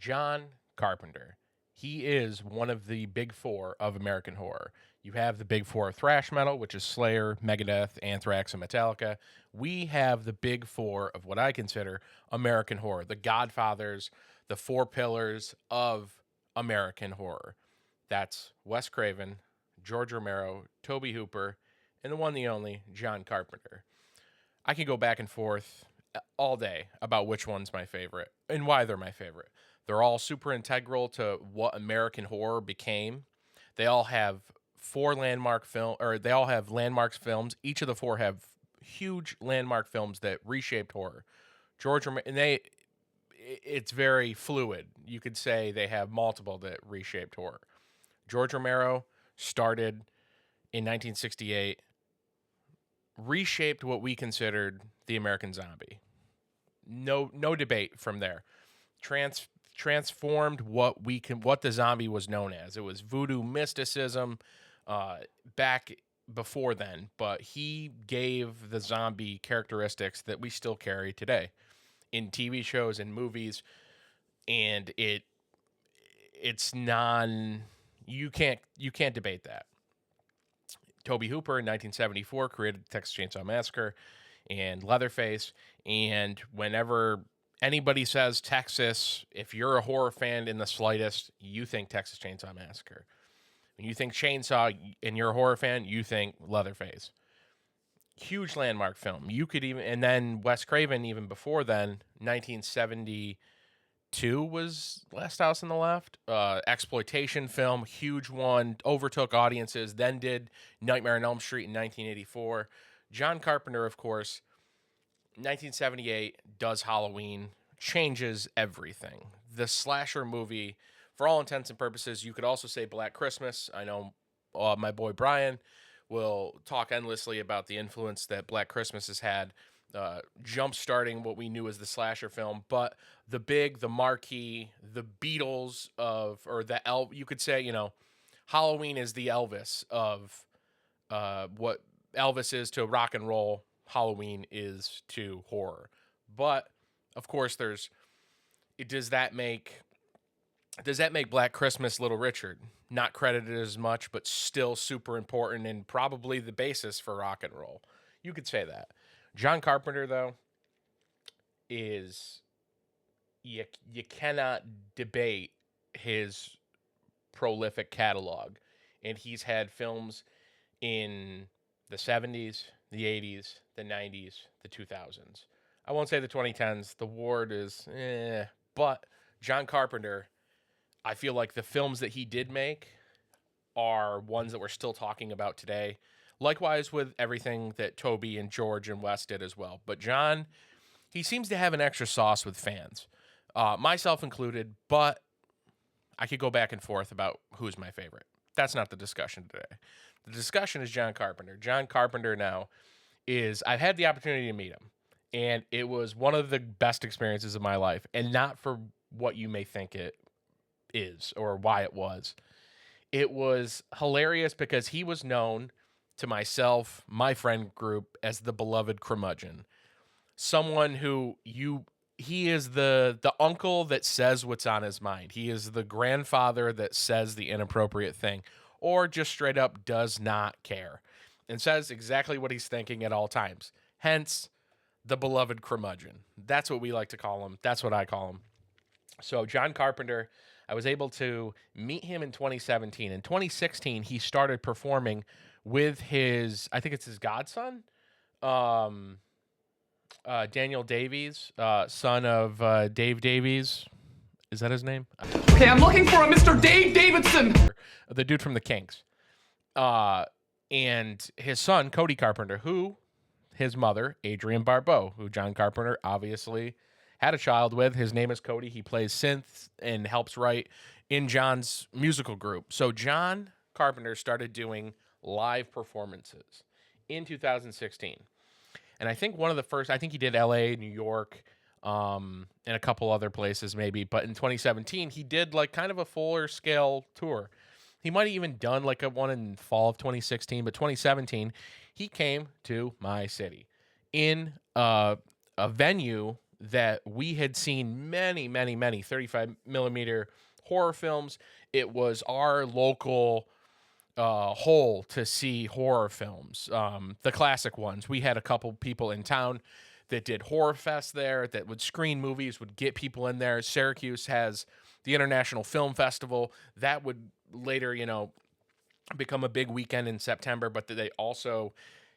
John Carpenter. He is one of the big four of American horror. You have the big four of thrash metal, which is Slayer, Megadeth, Anthrax, and Metallica. We have the big four of what I consider American horror, the godfathers, the four pillars of American horror. That's Wes Craven, George Romero, Tobe Hooper, and the one, the only, John Carpenter. I can go back and forth all day about which one's my favorite and why they're my favorite. They're all super integral to what American horror became. They all have they all have landmarks films. Each of the four have huge landmark films that reshaped horror. George Romero, and it's very fluid. You could say they have multiple that reshaped horror. George Romero started in 1968, reshaped what we considered the American zombie. No debate from there. Transformed what the zombie was known as. It was voodoo mysticism back before then, but he gave the zombie characteristics that we still carry today in TV shows and movies, and it's you can't debate that. Tobe Hooper in 1974 created Texas Chainsaw Massacre and Leatherface, and whenever anybody says Texas, if you're a horror fan in the slightest, you think Texas Chainsaw Massacre. When you think Chainsaw and you're a horror fan, you think Leatherface. Huge landmark film. You could even, and then Wes Craven, even before then, 1972 was Last House on the Left. Exploitation film, huge one, overtook audiences, then did Nightmare on Elm Street in 1984. John Carpenter, of course, 1978 does Halloween, changes everything. The slasher movie, for all intents and purposes, you could also say Black Christmas. I know my boy Brian will talk endlessly about the influence that Black Christmas has had, jump-starting what we knew as the slasher film. But the marquee, the Beatles you could say, Halloween is the Elvis of what Elvis is to rock and roll. Halloween is to horror. But of course does that make Black Christmas Little Richard? Not credited as much, but still super important and probably the basis for rock and roll. You could say that. John Carpenter, though, is you cannot debate his prolific catalog. And he's had films in the 70s, the 80s, the 90s, the 2000s. I won't say the 2010s. The Ward is but John Carpenter, I feel like the films that he did make are ones that we're still talking about today. Likewise with everything that Toby and George and Wes did as well. But John, he seems to have an extra sauce with fans, myself included, but I could go back and forth about who's my favorite. That's not the discussion today. The discussion is John Carpenter. John Carpenter now I've had the opportunity to meet him, and it was one of the best experiences of my life, and not for what you may think it is or why it was. It was hilarious because he was known to myself, my friend group, as the beloved Curmudgeon. Someone who he is the uncle that says what's on his mind. He is the grandfather that says the inappropriate thing or just straight up does not care and says exactly what he's thinking at all times. Hence, the beloved Curmudgeon. That's what we like to call him. That's what I call him. So John Carpenter, I was able to meet him in 2017. In 2016, he started performing with I think it's his godson, Daniel Davies, son of Dave Davies. Is that his name? Okay, I'm looking for a Mr. Dave Davidson. The dude from the Kinks. And his son, Cody Carpenter, his mother, Adrienne Barbeau, who John Carpenter obviously had a child with. His name is Cody. He plays synth and helps write in John's musical group. So John Carpenter started doing live performances in 2016. And I think he did LA, New York, and a couple other places maybe. But in 2017, he did like kind of a fuller scale tour. He might have even done like a one in fall of 2016, but 2017, he came to my city in a venue that we had seen many, many, many 35 millimeter horror films. It was our local hole to see horror films, the classic ones. We had a couple people in town that did horror fest there, that would screen movies, would get people in there. Syracuse has the International Film Festival that would later, become a big weekend in September, but they also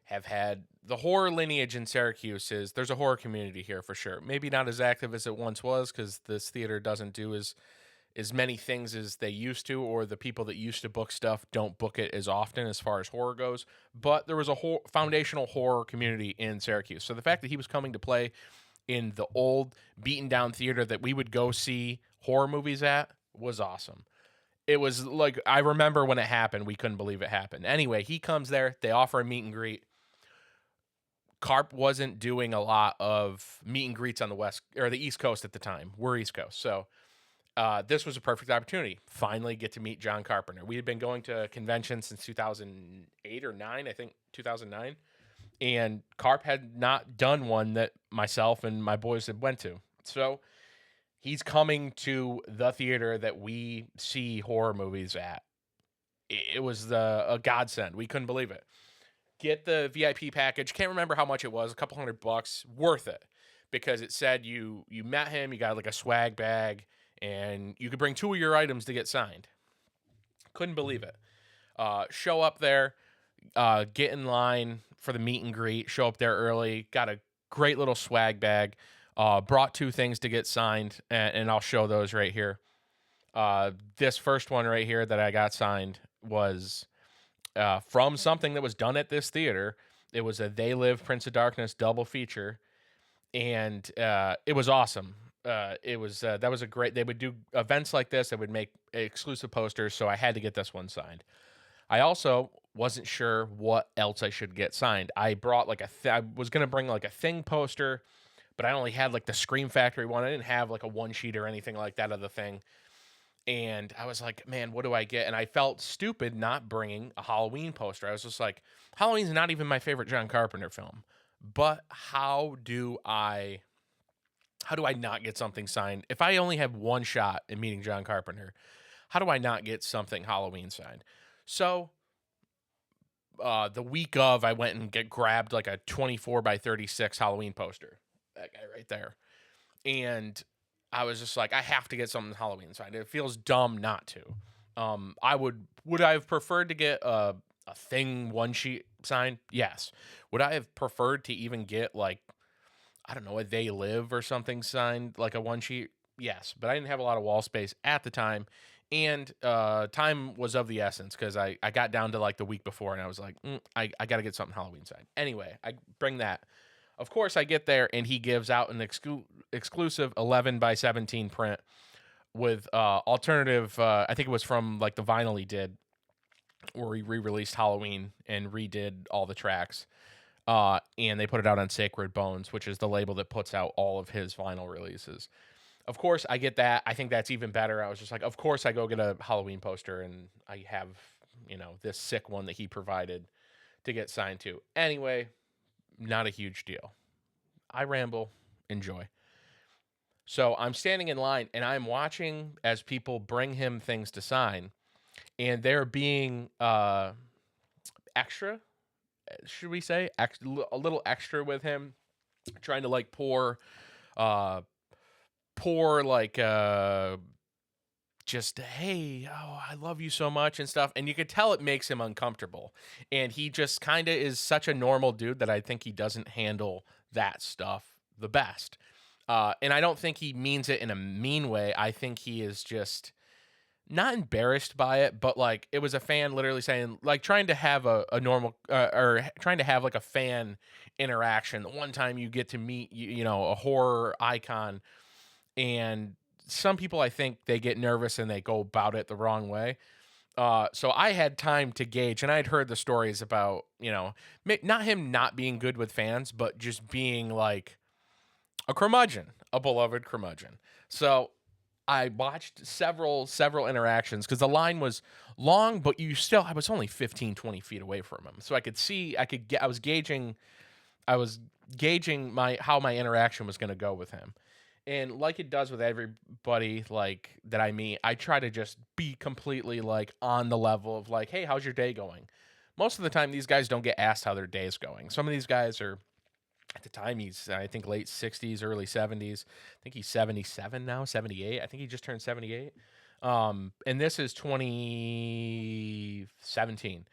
have had the horror lineage in Syracuse. There's a horror community here for sure. Maybe not as active as it once was, because this theater doesn't do as many things as they used to, or the people that used to book stuff don't book it as often as far as horror goes. But there was a whole foundational horror community in Syracuse. So the fact that he was coming to play in the old beaten down theater that we would go see horror movies at was awesome. It was like, I remember when it happened, we couldn't believe it happened. Anyway, he comes there, they offer a meet and greet. Carp wasn't doing a lot of meet and greets on the West or the East Coast at the time. We're East Coast. So this was a perfect opportunity. Finally get to meet John Carpenter. We had been going to conventions since 2008 or 9, I think 2009. And Carp had not done one that myself and my boys had went to. So he's coming to the theater that we see horror movies at. It was a godsend. We couldn't believe it. Get the VIP package. Can't remember how much it was. A couple $100. Worth it. Because it said you met him. You got like a swag bag. And you could bring 2 of your items to get signed. Couldn't believe it. Show up there. Get in line for the meet and greet. Show up there early. Got a great little swag bag. Brought 2 things to get signed. And I'll show those right here. This first one right here that I got signed was from something that was done at this theater. It was a They Live Prince of Darkness double feature. And it was awesome. That was a great, they would do events like this. They would make exclusive posters. So I had to get this one signed. I also wasn't sure what else I should get signed. I brought like I was going to bring like a Thing poster, but I only had like the Scream Factory one. I didn't have like a one sheet or anything like that of the Thing. And I was like, man, what do I get? And I felt stupid not bringing a Halloween poster. I was just like, Halloween's not even my favorite John Carpenter film. But how do I not get something signed? If I only have one shot at meeting John Carpenter, how do I not get something Halloween signed? So the week of, I went and grabbed like a 24 by 36 Halloween poster. That guy right there. And I was just like, I have to get something Halloween signed. It feels dumb not to. Would I have preferred to get a Thing one sheet signed? Yes. Would I have preferred to even get like, I don't know, a They Live or something signed, like a one sheet? Yes, but I didn't have a lot of wall space at the time, and time was of the essence, because I got down to like the week before, and I was like, I got to get something Halloween signed. Anyway, I bring that. Of course, I get there, and he gives out an exclusive 11 by 17 print with alternative, I think it was from like the vinyl he did, where he re-released Halloween and redid all the tracks. And they put it out on Sacred Bones, which is the label that puts out all of his vinyl releases. Of course, I get that. I think that's even better. I was just like, of course I go get a Halloween poster, and I have, this sick one that he provided to get signed to. Anyway, not a huge deal. I ramble. Enjoy. So I'm standing in line, and I'm watching as people bring him things to sign, and they're being extra, should we say, a little extra with him, trying to like pour like just, hey, oh, I love you so much and stuff. And you could tell it makes him uncomfortable. And he just kind of is such a normal dude that I think he doesn't handle that stuff the best. And I don't think he means it in a mean way. I think he is just not embarrassed by it, but like it was a fan literally saying, like, trying to have a normal or trying to have like a fan interaction. The one time you get to meet, a horror icon, and some people, I think they get nervous and they go about it the wrong way. So I had time to gauge, and I'd heard the stories about, not him not being good with fans, but just being like a curmudgeon, a beloved curmudgeon. So I watched several interactions, because the line was long, but I was only 15, 20 feet away from him. So I could see, I was gauging how my interaction was going to go with him. And like it does with everybody like that I meet, I try to just be completely like on the level of like, hey, how's your day going? Most of the time, these guys don't get asked how their day is going. Some of these guys are at the time he's I think late 60s, early 70s. I think he's 77 now, 78. I think he just turned 78. And this is 2017.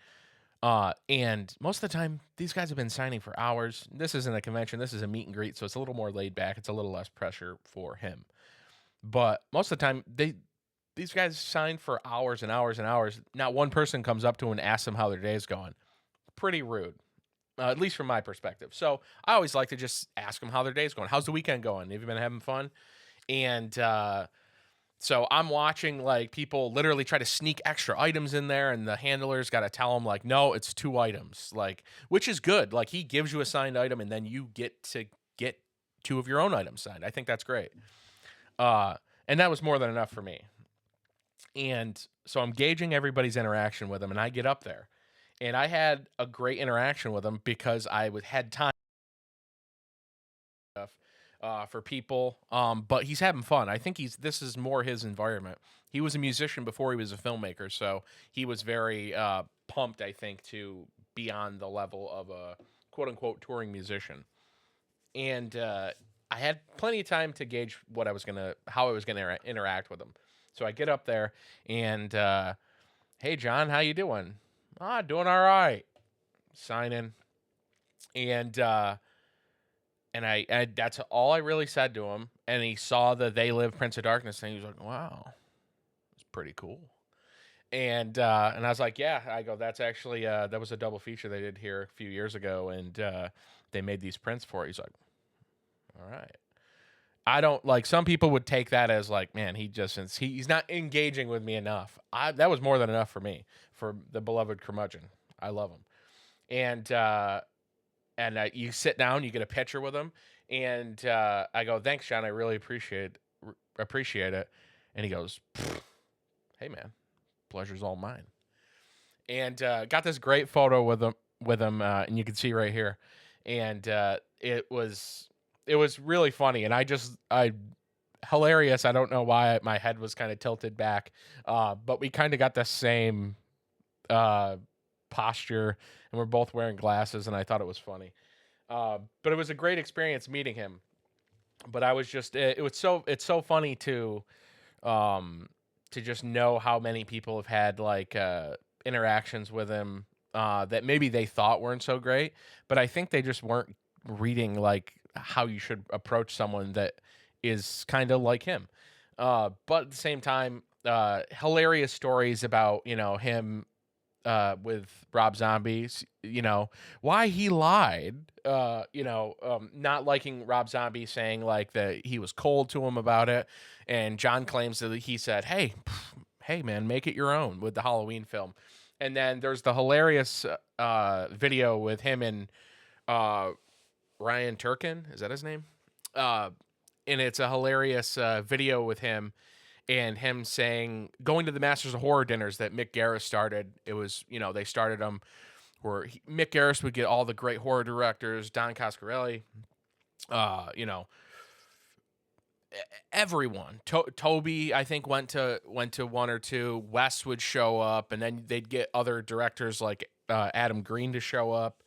And most of the time, these guys have been signing for hours. This isn't a convention. This is a meet and greet, so it's a little more laid back. It's a little less pressure for him. But most of the time, these guys sign for hours and hours and hours. Not one person comes up to them and asks them how their day is going. Pretty rude, at least from my perspective. So I always like to just ask them how their day's going. How's the weekend going? Have you been having fun? And so I'm watching like people literally try to sneak extra items in there, and the handler's got to tell them like, no, it's 2 items, like, which is good. Like he gives you a signed item, and then you get to get 2 of your own items signed. I think that's great. And that was more than enough for me. And so I'm gauging everybody's interaction with him, and I get up there, and I had a great interaction with him because had time for people. But he's having fun. I think this is more his environment. He was a musician before he was a filmmaker, so he was very pumped, I think, to be on the level of a quote unquote touring musician. And I had plenty of time to gauge how I was gonna interact with him. So I get up there and hey John, how you doing? Doing all right. Sign in. And I that's all I really said to him. And he saw the They Live Prince of Darkness thing. He was like, wow, it's pretty cool. And I was like, yeah. I go, that's actually that was a double feature they did here a few years ago, and they made these prints for it. He's like, all right. I don't like some people would take that as like, man, he's not engaging with me enough. That was more than enough for me, for the beloved Curmudgeon. I love him. And you sit down, you get a picture with him, and I go, thanks, John, I really appreciate it. And he goes, hey man, pleasure's all mine. And got this great photo with him, and you can see right here. And it was really funny, and I hilarious. I don't know why my head was kind of tilted back, but we kind of got the same posture, and we're both wearing glasses, and I thought it was funny. But it was a great experience meeting him. But I was just it's so funny to just know how many people have had like interactions with him that maybe they thought weren't so great, but I think they just weren't reading how you should approach someone that is kind of like him. But at the same time, hilarious stories about him with Rob Zombie's, why he lied, not liking Rob Zombie, saying like that he was cold to him about it. And John claims that he said, hey man, make it your own with the Halloween film. And then there's the hilarious video with him and Ryan Turkin. Is that his name? And it's a hilarious video with him and him saying, going to the Masters of Horror dinners that Mick Garris started. It was, they started them where Mick Garris would get all the great horror directors, Don Coscarelli, everyone. Toby, I think, went to 1 or 2. Wes would show up, and then they'd get other directors like Adam Green to show up,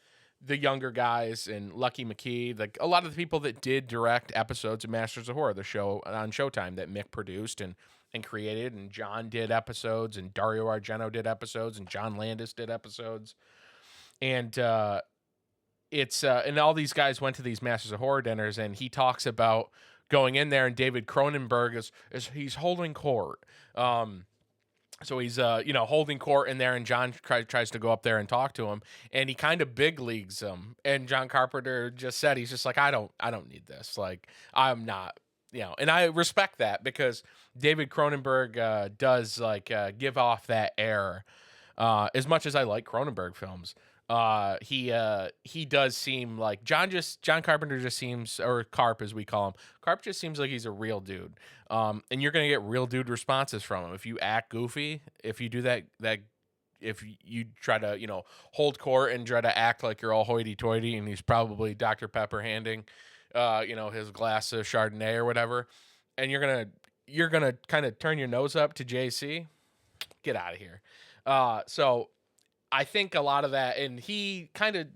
the younger guys, and Lucky McKee, a lot of the people that did direct episodes of Masters of Horror, the show on Showtime that Mick produced and created, and John did episodes, and Dario Argento did episodes, and John Landis did episodes. And and all these guys went to these Masters of Horror dinners, and he talks about going in there, and David Cronenberg is he's holding court. So he's holding court in there, and John tries to go up there and talk to him, and he kind of big leagues him. And John Carpenter just said, he's just like, I don't need this. Like, I'm not, and I respect that, because David Cronenberg does give off that air. As much as I like Cronenberg films, he does seem like John Carpenter just seems, or Carp as we call him, Carp just seems like he's a real dude. And you're gonna get real dude responses from him if you act goofy, if you do that if you try to hold court and try to act like you're all hoity-toity, and he's probably Dr. Pepper handing his glass of Chardonnay or whatever, and you're gonna kind of turn your nose up to JC. Get out of here. So I think a lot of that, and he kind of,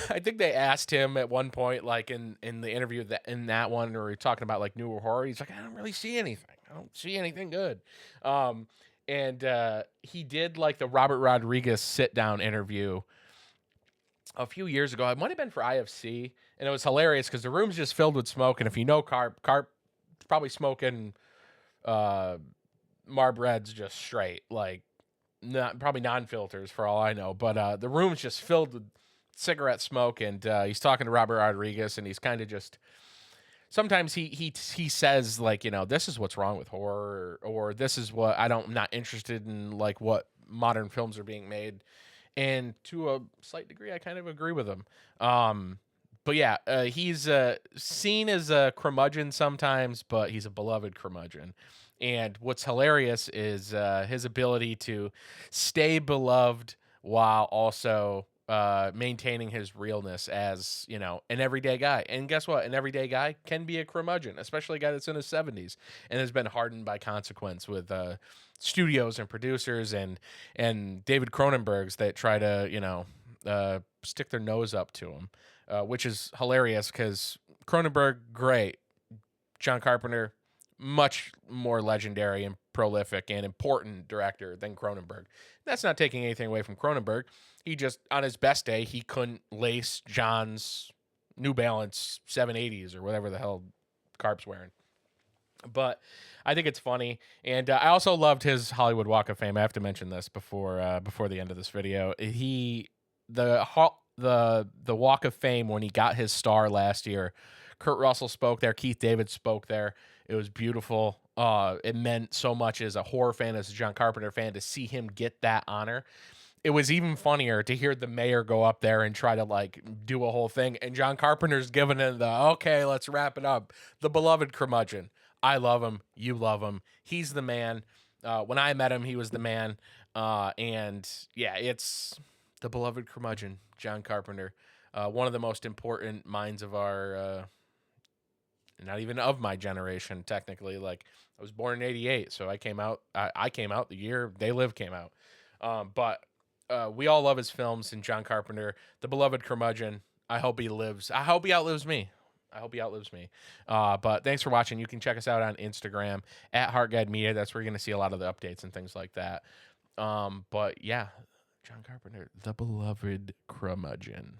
I think they asked him at one point, like in the interview that in that one, where we are talking about like newer horror. He's like, I don't really see anything. I don't see anything good. And he did like the Robert Rodriguez sit down interview a few years ago. It might have been for IFC, and it was hilarious because the room's just filled with smoke. And if you know Carp's probably smoking Marb Reds just straight, like not probably non-filters for all I know. But the room's just filled with cigarette smoke, and he's talking to Robert Rodriguez, and he's kind of just sometimes he says like, this is what's wrong with horror, or this is what I'm not interested in, like what modern films are being made. And to a slight degree, I kind of agree with him. But yeah, he's seen as a curmudgeon sometimes, but he's a beloved curmudgeon. And what's hilarious is his ability to stay beloved while also maintaining his realness as, an everyday guy. And guess what? An everyday guy can be a curmudgeon, especially a guy that's in his 70s and has been hardened by consequence with studios and producers and David Cronenberg's that try to, stick their nose up to him, which is hilarious because Cronenberg, great. John Carpenter, much more legendary and prolific and important director than Cronenberg. That's not taking anything away from Cronenberg. He just, on his best day, he couldn't lace John's New Balance 780s or whatever the hell Carp's wearing. But I think it's funny, and I also loved his Hollywood Walk of Fame. I have to mention this before the end of this video. The Walk of Fame, when he got his star last year, Kurt Russell spoke there, Keith David spoke there. It was beautiful. It meant so much as a horror fan, as a John Carpenter fan, to see him get that honor. It was even funnier to hear the mayor go up there and try to like do a whole thing, and John Carpenter's giving it okay, let's wrap it up. The beloved curmudgeon. I love him. You love him. He's the man. When I met him, he was the man. And yeah, it's the beloved curmudgeon, John Carpenter. One of the most important minds of our, not even of my generation, technically. Like, I was born in '88, so I came out the year They Live came out. But we all love his films, and John Carpenter, the beloved curmudgeon. I hope he outlives me. But thanks for watching. You can check us out on Instagram at Heartgod Media. That's where you're going to see a lot of the updates and things like that. But yeah, John Carpenter, the beloved curmudgeon.